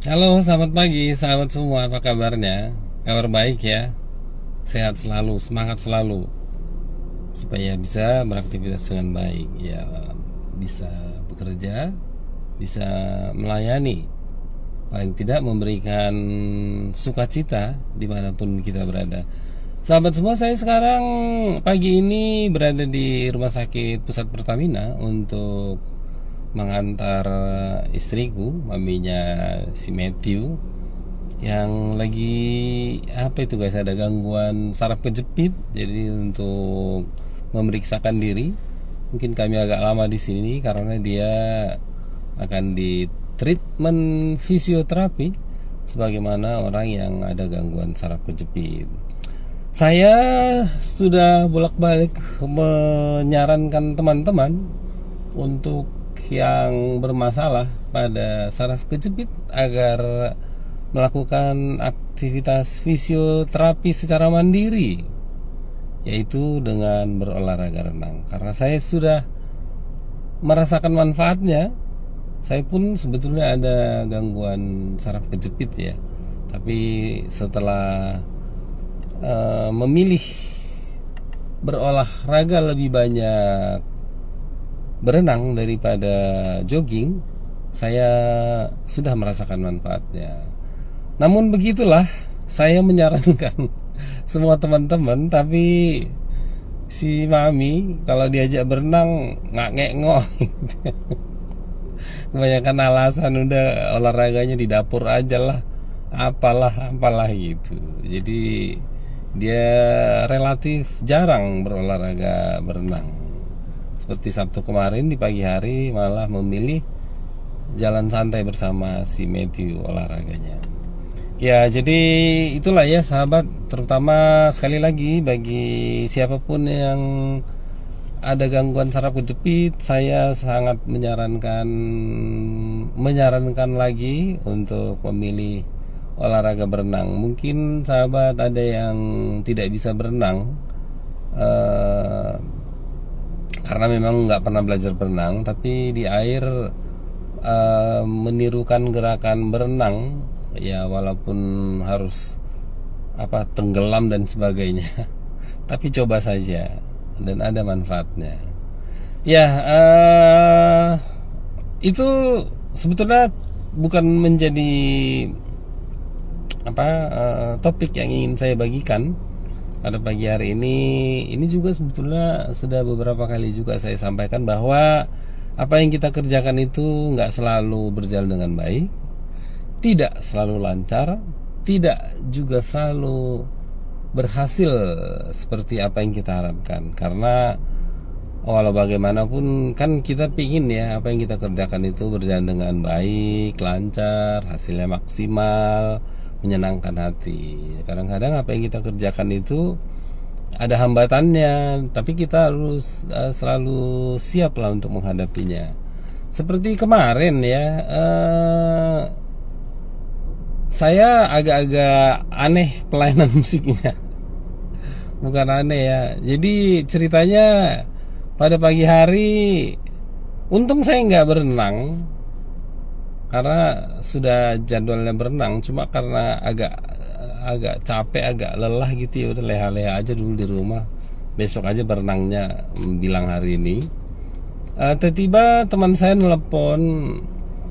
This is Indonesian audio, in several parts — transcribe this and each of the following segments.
Halo, selamat pagi sahabat semua, apa kabarnya? Kabar baik ya, sehat selalu, semangat selalu, supaya bisa beraktivitas dengan baik. Ya, bisa bekerja, bisa melayani, paling tidak memberikan sukacita dimanapun kita berada. Sahabat semua, saya sekarang pagi ini berada di Rumah Sakit Pusat Pertamina untuk mengantar istriku, maminya si Matthew, yang lagi apa itu guys, ada gangguan saraf kejepit. Jadi untuk memeriksakan diri, mungkin kami agak lama di sini karena dia akan di treatment fisioterapi sebagaimana orang yang ada gangguan saraf kejepit. Saya sudah bolak-balik menyarankan teman-teman untuk yang bermasalah pada saraf kejepit agar melakukan aktivitas fisioterapi secara mandiri, yaitu dengan berolahraga renang. Karena saya sudah merasakan manfaatnya. Saya pun sebetulnya ada gangguan saraf kejepit ya, tapi setelah memilih berolahraga lebih banyak berenang daripada jogging, saya sudah merasakan manfaatnya. Namun begitulah, saya menyarankan semua teman-teman, tapi si Mami kalau diajak berenang nggak ngek-ngok. Kebanyakan alasan, udah olahraganya di dapur aja lah, apalah gitu. Jadi dia relatif jarang berolahraga berenang. Seperti Sabtu kemarin di pagi hari malah memilih jalan santai bersama si Matthew olahraganya. Ya, jadi itulah ya sahabat, terutama sekali lagi bagi siapapun yang ada gangguan saraf kejepit, saya sangat menyarankan lagi untuk memilih olahraga berenang. Mungkin sahabat ada yang tidak bisa berenang karena memang nggak pernah belajar berenang, tapi di air menirukan gerakan berenang ya, walaupun harus tenggelam dan sebagainya. Tapi coba saja dan ada manfaatnya. Ya, itu sebetulnya bukan menjadi topik yang ingin saya bagikan pada pagi hari ini. Ini juga sebetulnya sudah beberapa kali juga saya sampaikan bahwa apa yang kita kerjakan itu nggak selalu berjalan dengan baik, tidak selalu lancar, tidak juga selalu berhasil seperti apa yang kita harapkan. Karena walau bagaimanapun kan kita pingin ya apa yang kita kerjakan itu berjalan dengan baik, lancar, hasilnya maksimal, menyenangkan hati. Kadang-kadang apa yang kita kerjakan itu ada hambatannya, tapi kita harus selalu siap lah untuk menghadapinya. Seperti kemarin ya, saya agak-agak aneh pelayanan musiknya. Bukan aneh ya, jadi ceritanya pada pagi hari untung saya nggak berenang karena sudah jadwalnya berenang, cuma karena agak capek, agak lelah gitu ya udah leha-leha aja dulu di rumah, besok aja berenangnya bilang hari ini. Tiba-tiba teman saya nelpon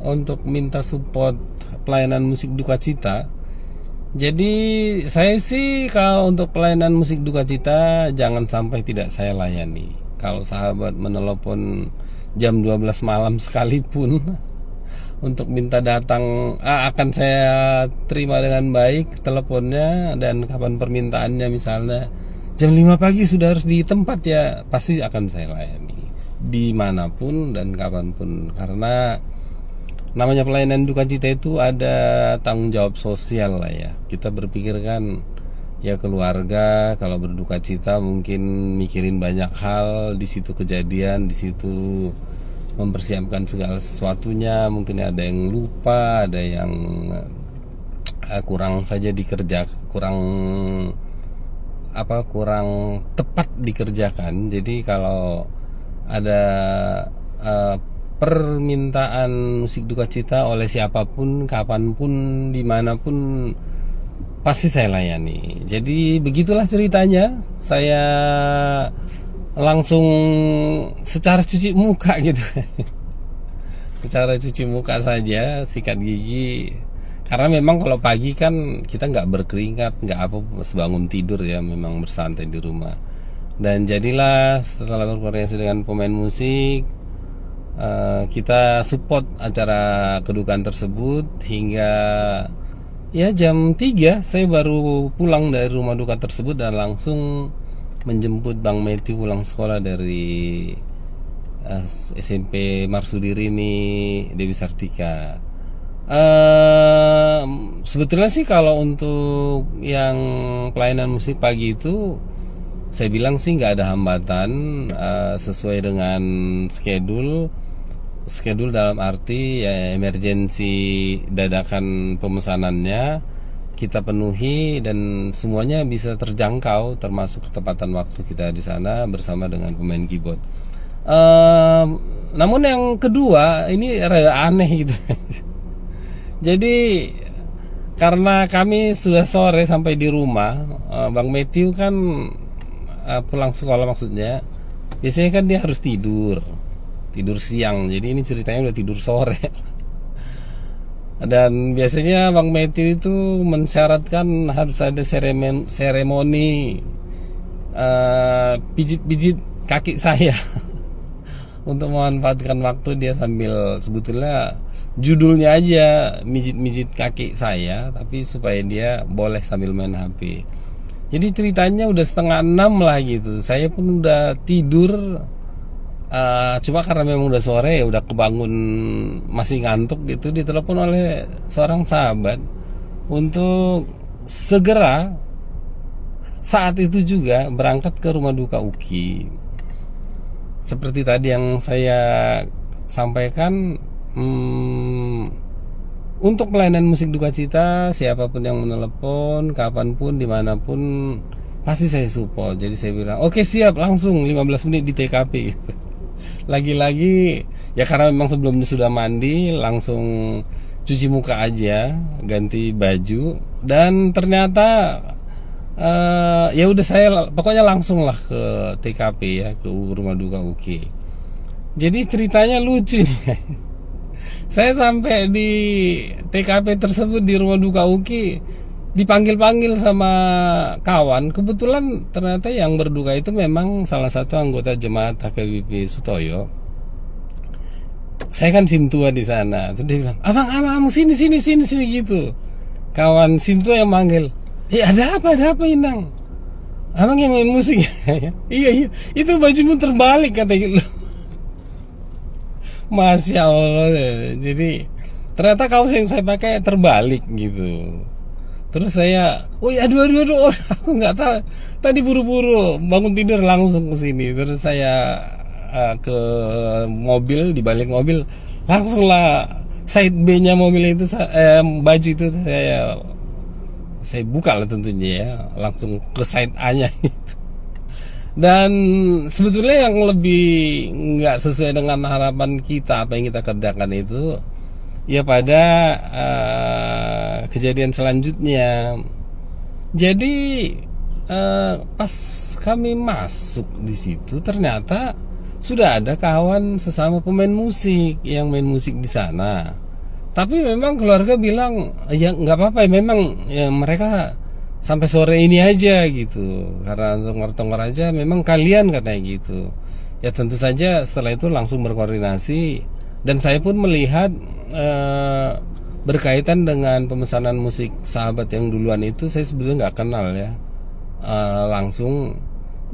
untuk minta support pelayanan musik duka cita. Jadi saya sih kalau untuk pelayanan musik duka cita jangan sampai tidak saya layani. Kalau sahabat menelepon jam 12 malam sekalipun untuk minta datang, akan saya terima dengan baik teleponnya, dan kapan permintaannya misalnya jam 5 pagi sudah harus di tempat ya, pasti akan saya layani dimanapun dan kapanpun. Karena namanya pelayanan duka cita itu ada tanggung jawab sosial lah ya. Kita berpikir kan ya keluarga kalau berduka cita mungkin mikirin banyak hal, di situ kejadian, di situ mempersiapkan segala sesuatunya, mungkin ada yang lupa, ada yang kurang saja dikerja, kurang tepat dikerjakan. Jadi kalau ada permintaan musik duka cita oleh siapapun, kapanpun, dimanapun, pasti saya layani. Jadi begitulah ceritanya. Saya langsung secara cuci muka gitu. Secara cuci muka saja, sikat gigi. Karena memang kalau pagi kan kita nggak berkeringat, nggak apa, sebangun tidur ya, memang bersantai di rumah. Dan jadilah setelah berkoordinasi dengan pemain musik, kita support acara kedukaan tersebut hingga ya jam 3 saya baru pulang dari rumah duka tersebut dan langsung menjemput Bang Matthew pulang sekolah dari SMP Marsudirini Dewi Sartika. Sebetulnya sih kalau untuk yang pelayanan musik pagi itu saya bilang sih nggak ada hambatan, sesuai dengan schedule dalam arti ya, emergensi dadakan pemesanannya kita penuhi dan semuanya bisa terjangkau, termasuk ketepatan waktu kita di sana bersama dengan pemain keyboard. Namun yang kedua ini rada aneh gitu. Jadi karena kami sudah sore sampai di rumah, Bang Matthew kan pulang sekolah maksudnya, biasanya kan dia harus tidur siang. Jadi ini ceritanya udah tidur sore. Dan biasanya Bang Matthew itu mensyaratkan harus ada seremoni pijit-pijit kaki saya untuk memanfaatkan waktu dia sambil, sebetulnya judulnya aja mijit-mijit kaki saya, tapi supaya dia boleh sambil main HP. Jadi ceritanya udah 5:30 lah gitu. Saya pun udah tidur, cuma karena memang udah sore ya udah kebangun, masih ngantuk gitu, ditelepon oleh seorang sahabat untuk segera saat itu juga berangkat ke rumah duka UKI. Seperti tadi yang saya sampaikan, untuk pelayanan musik duka cita, siapapun yang menelepon, kapanpun, dimanapun, pasti saya support. Jadi saya bilang, oke siap, langsung 15 menit di TKP gitu. Lagi-lagi ya karena memang sebelumnya sudah mandi, langsung cuci muka aja, ganti baju, dan ternyata ya udah saya pokoknya langsung lah ke TKP ya, ke rumah duka UKI. Jadi ceritanya lucu nih. Saya sampai di TKP tersebut di rumah duka UKI, dipanggil-panggil sama kawan. Kebetulan ternyata yang berduka itu memang salah satu anggota jemaat HKBP Sutoyo. Saya kan Sintua di sana. Terus dia bilang, abang sini gitu. Kawan Sintua yang manggil, ada apa Inang? Abang yang main musik. Iya, itu bajumu terbalik katanya. Masya Allah. Jadi ternyata kaos yang saya pakai terbalik gitu. Terus saya, aduh, aku nggak tahu. Tadi buru-buru bangun tidur langsung ke sini. Terus saya ke mobil, di balik mobil langsung lah side B-nya mobil itu, baju itu saya buka lah tentunya ya, langsung ke side A-nya gitu. Dan sebetulnya yang lebih nggak sesuai dengan harapan kita, apa yang kita kerjakan itu ya pada kejadian selanjutnya. Jadi pas kami masuk di situ ternyata sudah ada kawan sesama pemain musik yang main musik di sana. Tapi memang keluarga bilang ya nggak apa-apa ya, memang ya mereka sampai sore ini aja gitu, karena tongkar aja memang kalian katanya gitu. Ya tentu saja setelah itu langsung berkoordinasi, dan saya pun melihat berkaitan dengan pemesanan musik sahabat yang duluan itu saya sebetulnya nggak kenal ya, langsung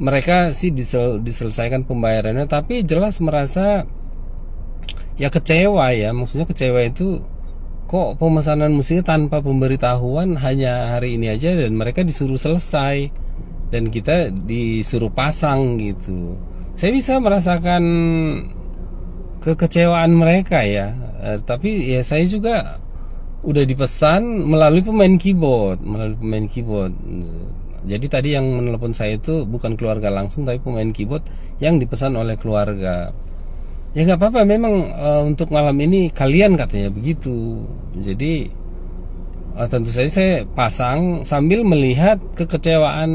mereka sih diselesaikan pembayarannya, tapi jelas merasa ya kecewa ya, maksudnya kecewa itu kok pemesanan musiknya tanpa pemberitahuan, hanya hari ini aja dan mereka disuruh selesai dan kita disuruh pasang gitu. Saya bisa merasakan kekecewaan mereka ya, tapi ya saya juga udah dipesan melalui pemain keyboard. Jadi tadi yang menelpon saya itu bukan keluarga langsung, tapi pemain keyboard yang dipesan oleh keluarga. Ya nggak apa-apa, memang untuk malam ini kalian katanya begitu. Jadi tentu saja saya pasang sambil melihat kekecewaan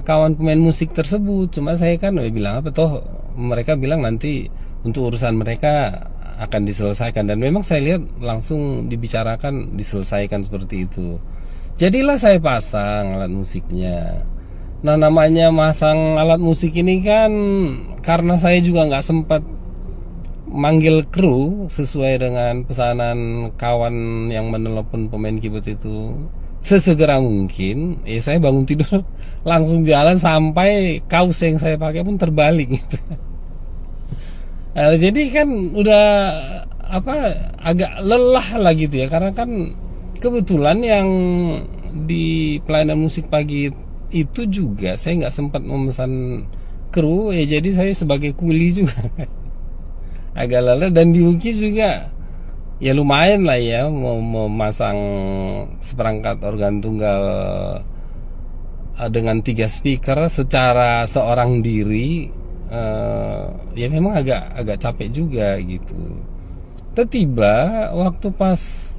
kawan pemain musik tersebut. Cuma saya kan bilang apa toh, mereka bilang nanti untuk urusan mereka akan diselesaikan, dan memang saya lihat langsung dibicarakan diselesaikan seperti itu. Jadilah saya pasang alat musiknya. Nah, namanya masang alat musik ini kan karena saya juga nggak sempat manggil kru sesuai dengan pesanan kawan yang menelepon pemain keyboard itu sesegera mungkin. Saya bangun tidur langsung jalan sampai kaos yang saya pakai pun terbalik gitu. Jadi kan udah agak lelah lah gitu ya, karena kan kebetulan yang di pelayanan musik pagi itu juga saya nggak sempat memesan kru ya, jadi saya sebagai kuli juga agak lelah. Dan di UKI juga ya lumayan lah ya, mau memasang seperangkat organ tunggal dengan 3 speaker secara seorang diri, ya memang agak capek juga gitu. Tiba waktu pas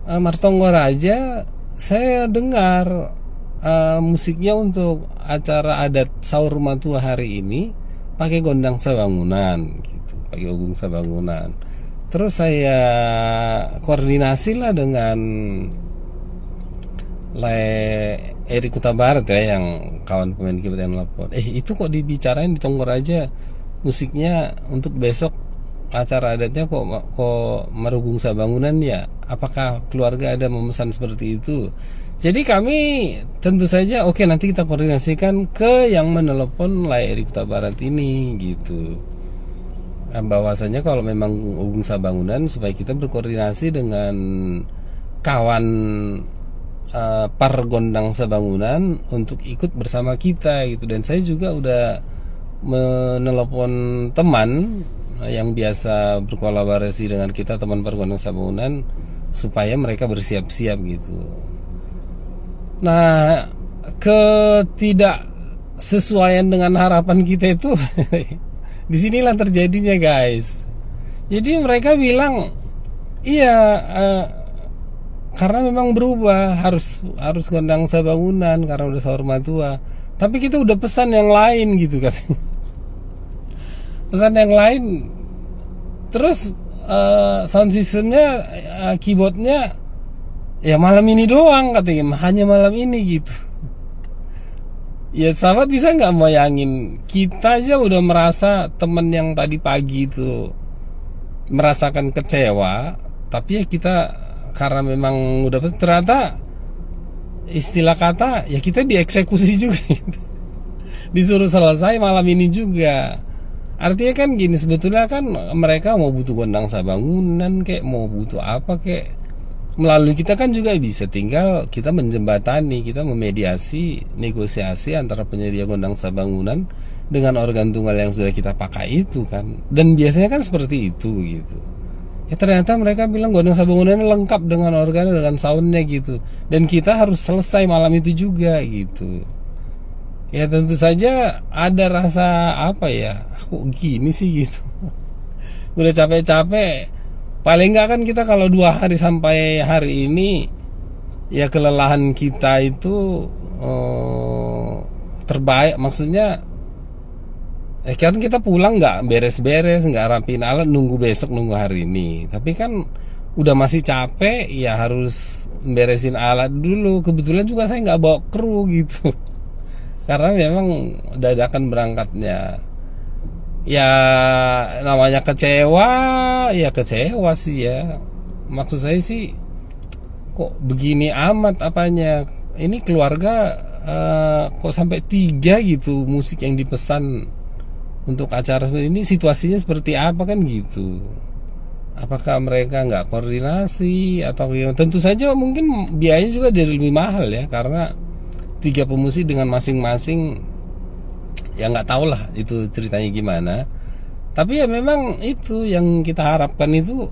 Martonggo Raja, saya dengar musiknya untuk acara adat sahur rumah tua hari ini pakai gondang sabangunan gitu, pakai ogung sabangunan. Terus saya koordinasi lah dengan Eri Kuta Barat ya, yang kawan pemain keyboard yang nelfon. Itu kok dibicarain di Tonggor aja musiknya untuk besok acara adatnya kok merugung sabangunan ya. Apakah keluarga ada memesan seperti itu? Jadi kami tentu saja oke, nanti kita koordinasikan ke yang menelepon Eri Kuta Barat ini gitu. Bahwasanya kalau memang Ogung Sabangunan, supaya kita berkoordinasi dengan kawan Pargondang Sabangunan untuk ikut bersama kita gitu. Dan saya juga udah menelepon teman yang biasa berkolaborasi dengan kita, teman Pargondang Sabangunan, supaya mereka bersiap-siap gitu. Nah, ketidaksesuaian dengan harapan kita itu disinilah terjadinya guys. Jadi mereka bilang iya, karena memang berubah, harus gondang sabangunan karena udah sahur matua. Tapi kita udah pesan yang lain gitu katanya. Pesan yang lain. Terus sound systemnya, keyboardnya ya malam ini doang katanya, hanya malam ini gitu. Ya sahabat, bisa nggak bayangin, kita aja udah merasa temen yang tadi pagi itu merasakan kecewa, tapi ya kita karena memang udah ternyata istilah kata ya kita dieksekusi juga gitu. Disuruh selesai malam ini juga. Artinya kan gini, sebetulnya kan mereka mau butuh gondang sabangunan kayak mau butuh apa kayak, melalui kita kan juga bisa, tinggal kita menjembatani, kita memediasi, negosiasi antara penyedia gondang sabangunan dengan organ tunggal yang sudah kita pakai itu kan. Dan biasanya kan seperti itu gitu. Ya ternyata mereka bilang gondang sabangunan lengkap dengan organ, dengan soundnya gitu. Dan kita harus selesai malam itu juga gitu. Ya tentu saja ada rasa apa ya, kok gini sih gitu. Udah capek-capek, paling nggak kan kita kalau 2 hari sampai hari ini ya kelelahan kita itu terbaik, maksudnya kan kita pulang nggak beres-beres, nggak rapiin alat, nunggu besok, nunggu hari ini. Tapi kan udah masih capek ya, harus beresin alat dulu. Kebetulan juga saya nggak bawa kru gitu karena memang dadakan berangkatnya. Ya namanya kecewa, ya kecewa sih ya. Maksud saya sih kok begini amat apanya. Ini keluarga kok sampai 3 gitu musik yang dipesan untuk acara seperti ini. Situasinya seperti apa kan gitu. Apakah mereka nggak koordinasi atau tentu saja mungkin biayanya juga jadi lebih mahal ya, karena 3 pemusik dengan masing-masing. Ya nggak tahu lah itu ceritanya gimana. Tapi ya memang itu yang kita harapkan itu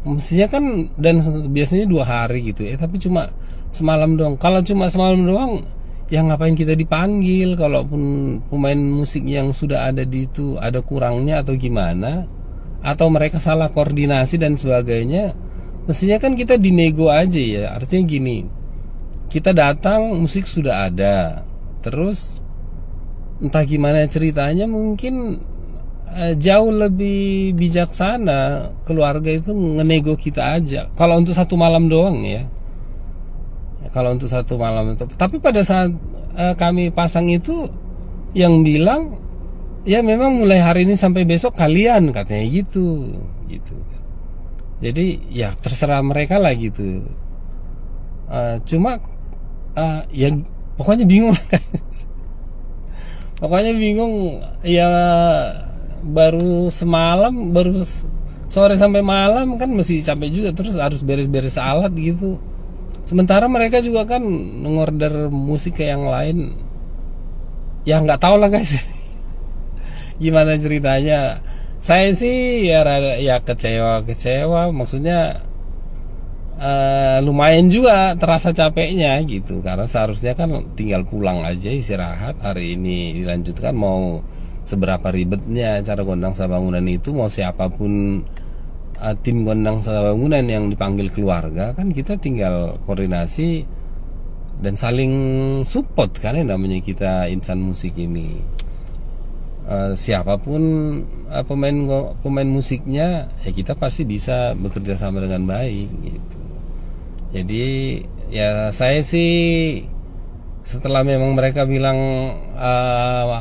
mestinya kan, dan biasanya 2 hari gitu ya, tapi cuma semalam doang. Kalau cuma semalam doang ya ngapain kita dipanggil? Kalaupun pemain musik yang sudah ada di itu ada kurangnya atau gimana, atau mereka salah koordinasi dan sebagainya, mestinya kan kita dinego aja ya. Artinya gini, kita datang musik sudah ada, terus entah gimana ceritanya, mungkin jauh lebih bijaksana keluarga itu ngenego kita aja. Kalau untuk satu malam doang ya, kalau untuk satu malam itu. Tapi pada saat kami pasang itu, yang bilang ya memang mulai hari ini sampai besok kalian, katanya gitu. Jadi ya terserah mereka lah gitu. Cuma ya pokoknya bingung lah guys. Pokoknya bingung ya, baru semalam, baru sore sampai malam kan masih capek juga, terus harus beres-beres alat gitu. Sementara mereka juga kan ngorder musik ke yang lain. Ya nggak tahu lah guys. Gimana ceritanya? Saya sih ya kecewa. Maksudnya lumayan juga terasa capeknya gitu, karena seharusnya kan tinggal pulang aja, istirahat. Hari ini dilanjutkan, mau seberapa ribetnya cara gondang sabangunan itu, mau siapapun tim gondang sabangunan yang dipanggil keluarga, kan kita tinggal koordinasi dan saling support, karena namanya kita insan musik ini. Siapapun pemain musiknya, ya kita pasti bisa bekerja sama dengan baik gitu. Jadi ya saya sih, setelah memang mereka bilang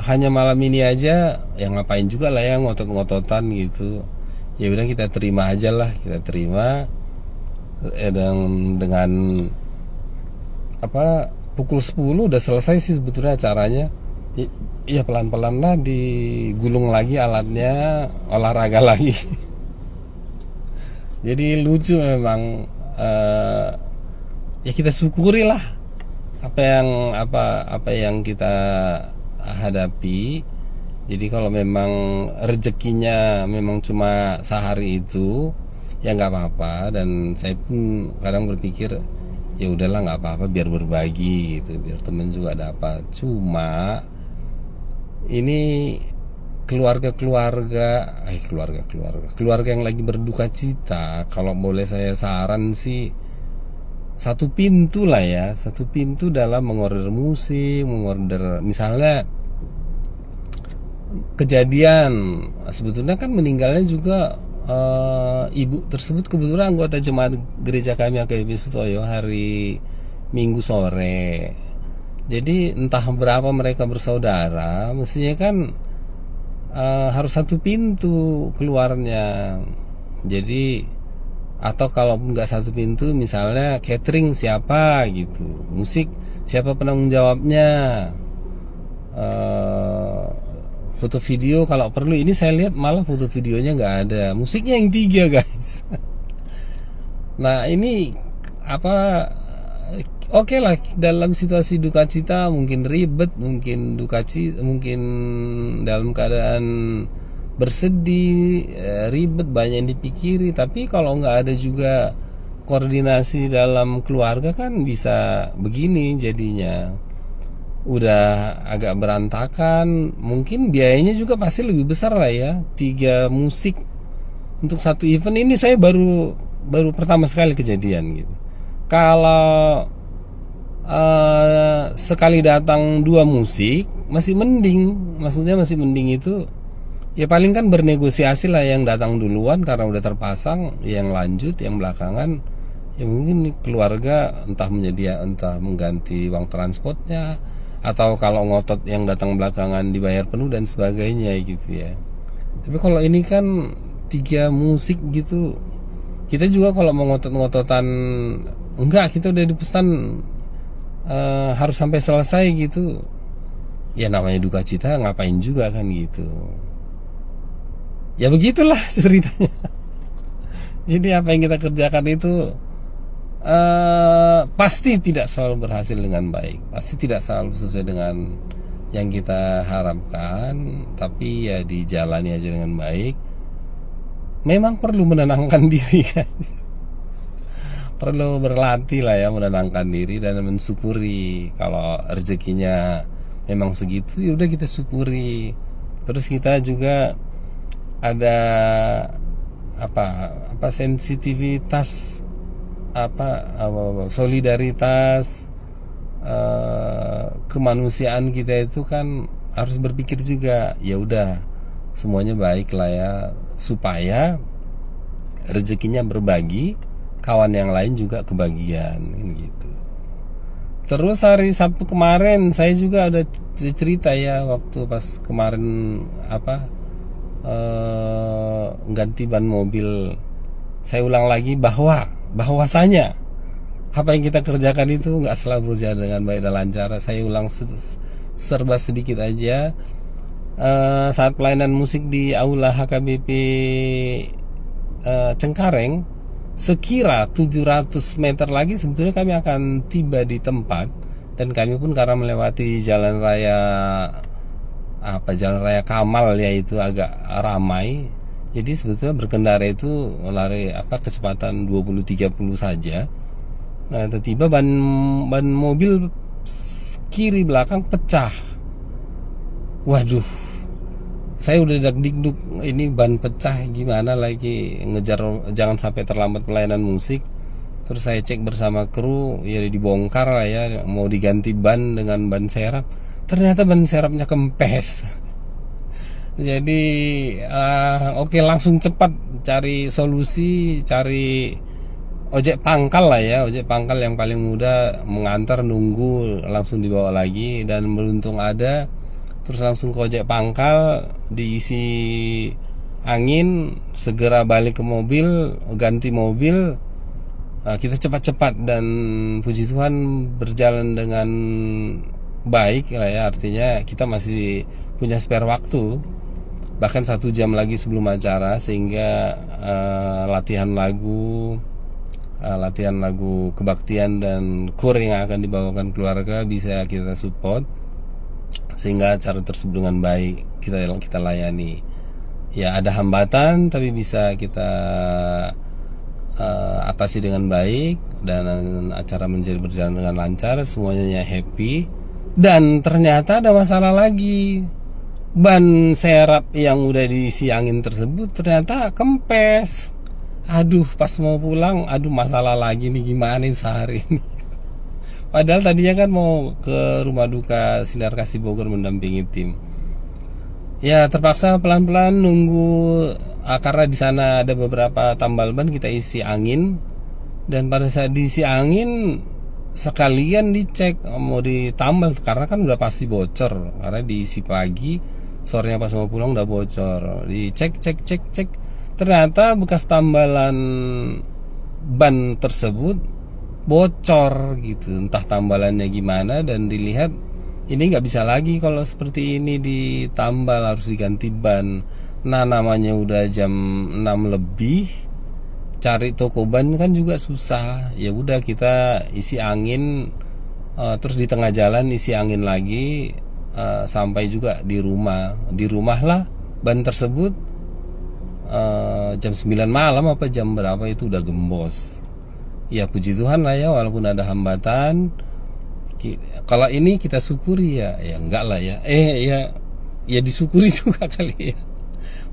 hanya malam ini aja, ya ngapain juga lah ya ngotot-ngototan gitu. Ya udah kita terima aja lah, kita terima. Dan dengan pukul 10 udah selesai sih sebetulnya acaranya. Ya pelan-pelan lah digulung lagi alatnya, olahraga lagi. Jadi lucu memang. Ya kita syukuri lah apa yang kita hadapi. Jadi kalau memang rezekinya memang cuma sehari itu, ya nggak apa-apa. Dan saya pun kadang berpikir, ya udahlah nggak apa-apa, biar berbagi gitu, biar temen juga dapat. Cuma ini keluarga yang lagi berduka cita, kalau boleh saya saran sih, satu pintu lah ya, satu pintu dalam mengorder musik, mengorder misalnya kejadian. Sebetulnya kan meninggalnya juga ibu tersebut kebetulan anggota jemaat gereja kami AKBP Sutoyo hari Minggu sore. Jadi entah berapa mereka bersaudara, mestinya kan harus satu pintu keluarnya. Jadi atau kalau nggak satu pintu, misalnya catering siapa gitu, musik siapa penanggung jawabnya, foto video kalau perlu. Ini saya lihat malah foto videonya nggak ada, musiknya yang 3 guys. Nah ini oke lah, dalam situasi duka cita mungkin ribet, mungkin mungkin dalam keadaan bersedih, ribet, banyak yang dipikiri. Tapi kalau nggak ada juga koordinasi dalam keluarga, kan bisa begini jadinya. Udah agak berantakan, mungkin biayanya juga pasti lebih besar lah ya. 3 musik untuk satu event ini saya baru pertama sekali kejadian gitu. Kalau sekali datang 2 musik masih mending, maksudnya masih mending itu ya paling kan bernegosiasi lah, yang datang duluan karena udah terpasang, yang lanjut yang belakangan ya mungkin keluarga entah mengganti uang transportnya, atau kalau ngotot yang datang belakangan dibayar penuh dan sebagainya gitu ya. Tapi kalau ini kan 3 musik gitu, kita juga kalau mau ngotot-ngototan enggak, kita udah dipesan harus sampai selesai gitu. Ya namanya duka cita, ngapain juga kan gitu. Ya begitulah ceritanya. Jadi apa yang kita kerjakan itu pasti tidak selalu berhasil dengan baik, pasti tidak selalu sesuai dengan yang kita harapkan. Tapi ya dijalani aja dengan baik. Memang perlu menenangkan diri guys. perlu berlatih lah ya, menenangkan diri dan mensyukuri. Kalau rezekinya memang segitu, ya udah kita syukuri. Terus kita juga ada apa sensitivitas, solidaritas, kemanusiaan kita itu kan harus berpikir juga, ya udah semuanya baik lah ya, supaya rezekinya berbagi, kawan yang lain juga kebagian gitu. Terus hari Sabtu kemarin saya juga ada cerita ya, waktu pas kemarin ganti ban mobil. Saya ulang lagi bahwasanya apa yang kita kerjakan itu nggak selalu berjalan dengan baik dan lancar. Saya ulang serba sedikit aja. Saat pelayanan musik di Aula HKBP Cengkareng, sekira 700 meter lagi sebetulnya kami akan tiba di tempat, dan kami pun karena melewati jalan raya Kamal ya, itu agak ramai. Jadi sebetulnya berkendara itu lari kecepatan 20-30 saja. Nah, tiba-tiba ban mobil kiri belakang pecah. Waduh, saya udah deg-dug, ini ban pecah gimana lagi, ngejar jangan sampai terlambat pelayanan musik. Terus saya cek bersama kru, ya dibongkar lah ya, mau diganti ban dengan ban serap. Ternyata ban serapnya kempes. Jadi oke, langsung cepat cari solusi, cari ojek pangkal lah ya, ojek pangkal yang paling mudah, mengantar, nunggu, langsung dibawa lagi. Dan beruntung ada, terus langsung ke ojek pangkal, diisi angin, segera balik ke mobil, ganti mobil. Kita cepat-cepat, dan puji Tuhan berjalan dengan baik lah ya. Artinya kita masih punya spare waktu, bahkan 1 jam lagi sebelum acara, sehingga latihan lagu kebaktian dan kur yang akan dibawakan keluarga bisa kita support, sehingga acara tersebut dengan baik kita layani. Ya ada hambatan, tapi bisa kita atasi dengan baik, dan acara berjalan dengan lancar, semuanya happy. Dan ternyata ada masalah lagi, ban serap yang udah diisi angin tersebut ternyata kempes. Aduh, pas mau pulang, masalah lagi nih, gimana nih sehari ini. Padahal tadinya kan mau ke rumah duka Sinar Kasih Bogor mendampingi tim. Ya terpaksa pelan-pelan nunggu, karena di sana ada beberapa tambal ban, kita isi angin. Dan pada saat diisi angin, sekalian dicek mau ditambal, karena kan udah pasti bocor, karena diisi pagi, sorenya pas mau pulang udah bocor. Dicek, cek, ternyata bekas tambalan ban tersebut bocor gitu, entah tambalannya gimana. Dan dilihat ini nggak bisa lagi kalau seperti ini ditambal, harus diganti ban. Nah, namanya udah jam 6 lebih, cari toko ban kan juga susah. Ya udah, kita isi angin, terus di tengah jalan isi angin lagi, sampai juga di rumah lah ban tersebut jam 9 malam apa jam berapa itu udah gembos. Ya puji Tuhan lah ya, walaupun ada hambatan, kalau ini kita syukuri ya enggak lah ya, ya disyukuri juga kali ya.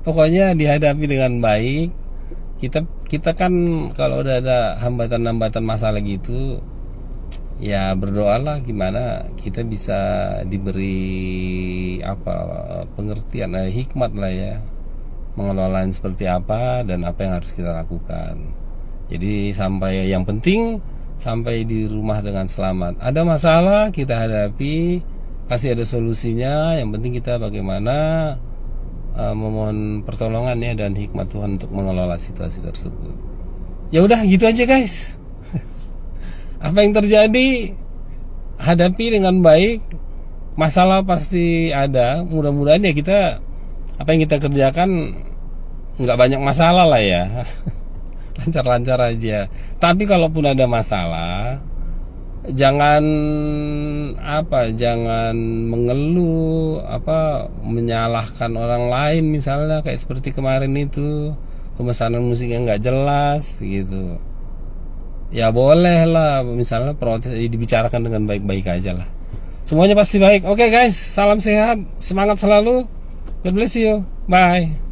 Pokoknya dihadapi dengan baik. Kita kan kalau udah ada hambatan-hambatan masalah gitu, ya berdoalah gimana kita bisa diberi pengertian, hikmat lah ya, mengelolanya seperti apa dan apa yang harus kita lakukan. Jadi yang penting sampai di rumah dengan selamat. Ada masalah kita hadapi, pasti ada solusinya. Yang penting kita bagaimana memohon pertolongan ya, dan hikmat Tuhan untuk mengelola situasi tersebut. Ya udah gitu aja guys. Apa yang terjadi hadapi dengan baik. Masalah pasti ada. Mudah-mudahan ya kita, apa yang kita kerjakan nggak banyak masalah lah ya. Lancar-lancar aja. Tapi kalaupun ada masalah, jangan mengeluh, menyalahkan orang lain, misalnya kayak seperti kemarin itu, pemesanan musik yang nggak jelas gitu. ya boleh lah, misalnya protes dibicarakan dengan baik-baik aja lah. Semuanya pasti baik. Oke guys, salam sehat, semangat selalu. God bless you. Bye.